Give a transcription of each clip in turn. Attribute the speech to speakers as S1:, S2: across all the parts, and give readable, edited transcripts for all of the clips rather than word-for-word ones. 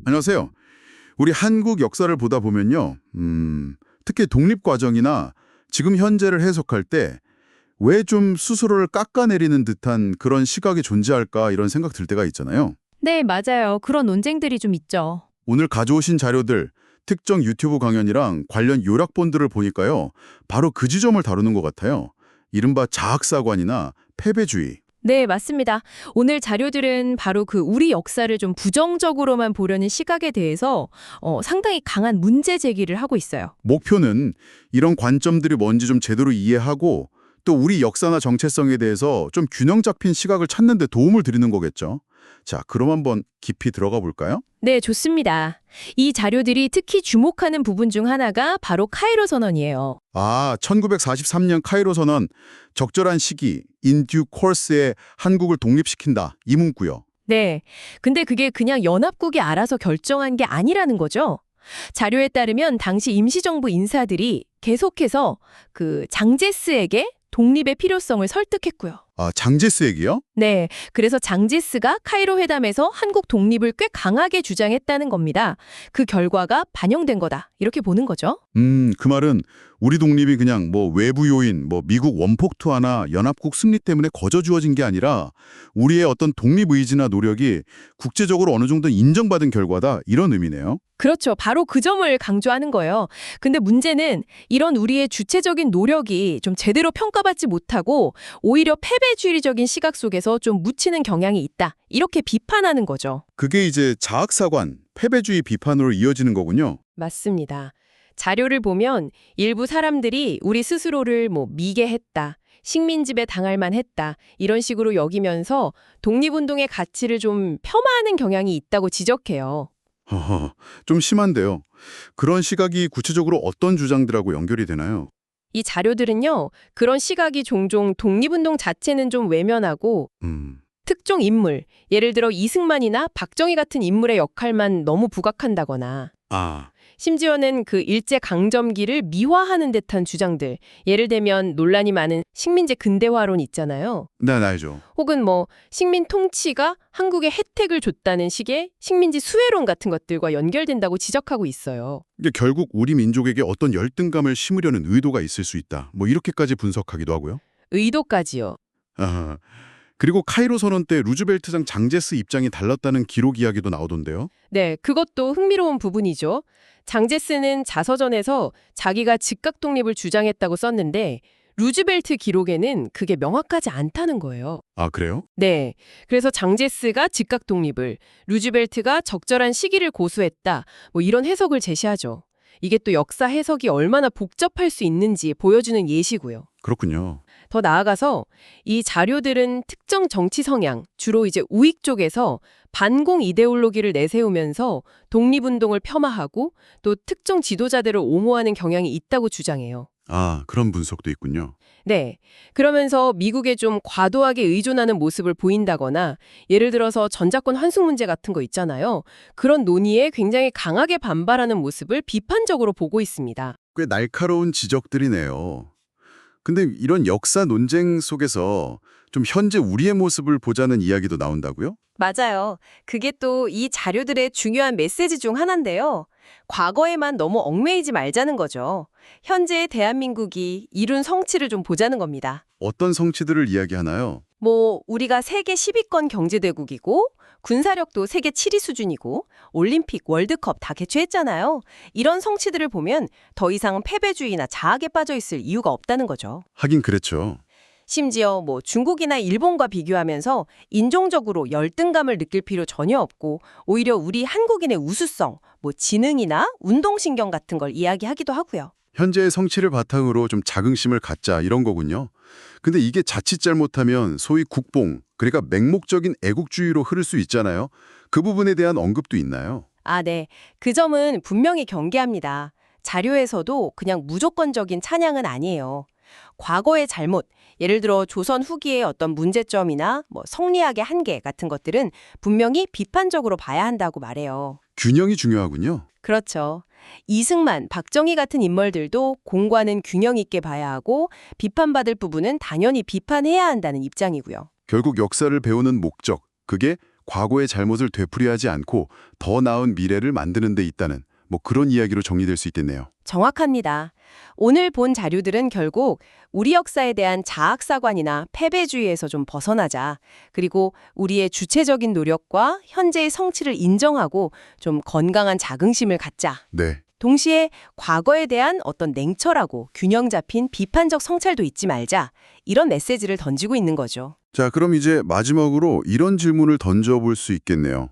S1: 안녕하세요. 우리 한국 역사를 보다 보면요. 특히 독립 과정이나 지금 현재를 해석할 때 왜 좀 스스로를 깎아내리는 듯한 그런 시각이 존재할까 이런 생각 들 때가 있잖아요.
S2: 네, 맞아요. 그런 논쟁들이 좀 있죠.
S1: 오늘 가져오신 자료들, 특정 유튜브 강연이랑 관련 요약본들을 보니까요. 바로 그 지점을 다루는 것 같아요. 이른바 자학사관이나 패배주의.
S2: 네, 맞습니다. 오늘 자료들은 바로 그 우리 역사를 좀 부정적으로만 보려는 시각에 대해서 상당히 강한 문제 제기를 하고 있어요.
S1: 목표는 이런 관점들이 뭔지 좀 제대로 이해하고 또 우리 역사나 정체성에 대해서 좀 균형 잡힌 시각을 찾는 데 도움을 드리는 거겠죠. 자, 그럼 한번 깊이 들어가 볼까요?
S2: 네, 좋습니다. 이 자료들이 특히 주목하는 부분 중 하나가 바로 카이로 선언이에요.
S1: 1943년 카이로 선언, 적절한 시기, in due course에 한국을 독립시킨다. 이 문구요.
S2: 네, 근데 그게 그냥 연합국이 알아서 결정한 게 아니라는 거죠. 자료에 따르면 당시 임시정부 인사들이 계속해서 그 장제스에게 독립의 필요성을 설득했고요.
S1: 장제스 얘기요?
S2: 네, 그래서 장제스가 카이로 회담에서 한국 독립을 꽤 강하게 주장했다는 겁니다. 그 결과가 반영된 거다. 이렇게 보는 거죠.
S1: 그 말은 우리 독립이 그냥 뭐 외부 요인, 뭐 미국 원폭 투하나 연합국 승리 때문에 거저 주어진 게 아니라 우리의 어떤 독립 의지나 노력이 국제적으로 어느 정도 인정받은 결과다. 이런 의미네요.
S2: 그렇죠. 바로 그 점을 강조하는 거예요. 근데 문제는 이런 우리의 주체적인 노력이 좀 제대로 평가받지 못하고 오히려 패배주의적인 시각 속에서 좀 묻히는 경향이 있다. 이렇게 비판하는 거죠.
S1: 그게 이제 자학사관, 패배주의 비판으로 이어지는 거군요.
S2: 맞습니다. 자료를 보면 일부 사람들이 우리 스스로를 미개했다, 식민지배 당할 만했다 이런 식으로 여기면서 독립운동의 가치를 좀 폄하하는 경향이 있다고 지적해요.
S1: 허허, 좀 심한데요. 그런 시각이 구체적으로 어떤 주장들하고 연결이 되나요?
S2: 이 자료들은요, 그런 시각이 종종 독립운동 자체는 좀 외면하고 특정 인물, 예를 들어 이승만이나 박정희 같은 인물의 역할만 너무 부각한다거나 심지어는 그 일제강점기를 미화하는 듯한 주장들, 예를 들면 논란이 많은 식민지 근대화론 있잖아요.
S1: 네, 알죠.
S2: 혹은 식민 통치가 한국에 혜택을 줬다는 식의 식민지 수혜론 같은 것들과 연결된다고 지적하고 있어요.
S1: 이게 결국 우리 민족에게 어떤 열등감을 심으려는 의도가 있을 수 있다. 뭐 이렇게까지 분석하기도 하고요.
S2: 의도까지요.
S1: 아하. 그리고 카이로 선언 때 루즈벨트장 장제스 입장이 달랐다는 기록 이야기도 나오던데요.
S2: 네, 그것도 흥미로운 부분이죠. 장제스는 자서전에서 자기가 즉각 독립을 주장했다고 썼는데 루즈벨트 기록에는 그게 명확하지 않다는 거예요.
S1: 아, 그래요?
S2: 네, 그래서 장제스가 즉각 독립을, 루즈벨트가 적절한 시기를 고수했다, 이런 해석을 제시하죠. 이게 또 역사 해석이 얼마나 복잡할 수 있는지 보여주는 예시고요.
S1: 그렇군요.
S2: 더 나아가서 이 자료들은 특정 정치 성향, 주로 이제 우익 쪽에서 반공 이데올로기를 내세우면서 독립운동을 폄하하고 또 특정 지도자들을 옹호하는 경향이 있다고 주장해요.
S1: 그런 분석도 있군요.
S2: 네. 그러면서 미국에 좀 과도하게 의존하는 모습을 보인다거나 예를 들어서 전자권 환수 문제 같은 거 있잖아요. 그런 논의에 굉장히 강하게 반발하는 모습을 비판적으로 보고 있습니다.
S1: 꽤 날카로운 지적들이네요. 근데 이런 역사 논쟁 속에서 좀 현재 우리의 모습을 보자는 이야기도 나온다고요?
S2: 맞아요. 그게 또 이 자료들의 중요한 메시지 중 하나인데요. 과거에만 너무 얽매이지 말자는 거죠. 현재의 대한민국이 이룬 성취를 좀 보자는 겁니다.
S1: 어떤 성취들을 이야기하나요?
S2: 우리가 세계 10위권 경제대국이고 군사력도 세계 7위 수준이고 올림픽, 월드컵 다 개최했잖아요. 이런 성취들을 보면 더 이상 패배주의나 자학에 빠져 있을 이유가 없다는 거죠.
S1: 하긴 그랬죠.
S2: 심지어 중국이나 일본과 비교하면서 인종적으로 열등감을 느낄 필요 전혀 없고 오히려 우리 한국인의 우수성, 지능이나 운동신경 같은 걸 이야기하기도 하고요.
S1: 현재의 성취를 바탕으로 좀 자긍심을 갖자 이런 거군요. 근데 이게 자칫 잘못하면 소위 국뽕, 그러니까 맹목적인 애국주의로 흐를 수 있잖아요. 그 부분에 대한 언급도 있나요?
S2: 네. 그 점은 분명히 경계합니다. 자료에서도 그냥 무조건적인 찬양은 아니에요. 과거의 잘못, 예를 들어 조선 후기의 어떤 문제점이나 성리학의 한계 같은 것들은 분명히 비판적으로 봐야 한다고 말해요.
S1: 균형이 중요하군요.
S2: 그렇죠. 이승만, 박정희 같은 인물들도 공과는 균형 있게 봐야 하고 비판받을 부분은 당연히 비판해야 한다는 입장이고요.
S1: 결국 역사를 배우는 목적, 그게 과거의 잘못을 되풀이하지 않고 더 나은 미래를 만드는 데 있다는 그런 이야기로 정리될 수 있겠네요.
S2: 정확합니다. 오늘 본 자료들은 결국 우리 역사에 대한 자학사관이나 패배주의에서 좀 벗어나자. 그리고 우리의 주체적인 노력과 현재의 성취를 인정하고 좀 건강한 자긍심을 갖자.
S1: 네.
S2: 동시에 과거에 대한 어떤 냉철하고 균형 잡힌 비판적 성찰도 잊지 말자. 이런 메시지를 던지고 있는 거죠.
S1: 자, 그럼 이제 마지막으로 이런 질문을 던져볼 수 있겠네요.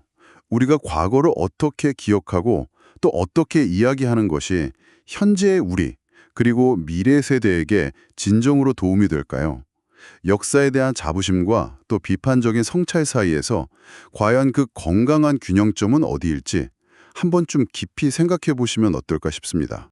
S1: 우리가 과거를 어떻게 기억하고 또 어떻게 이야기하는 것이 현재의 우리, 그리고 미래 세대에게 진정으로 도움이 될까요? 역사에 대한 자부심과 또 비판적인 성찰 사이에서 과연 그 건강한 균형점은 어디일지 한번 좀 깊이 생각해 보시면 어떨까 싶습니다.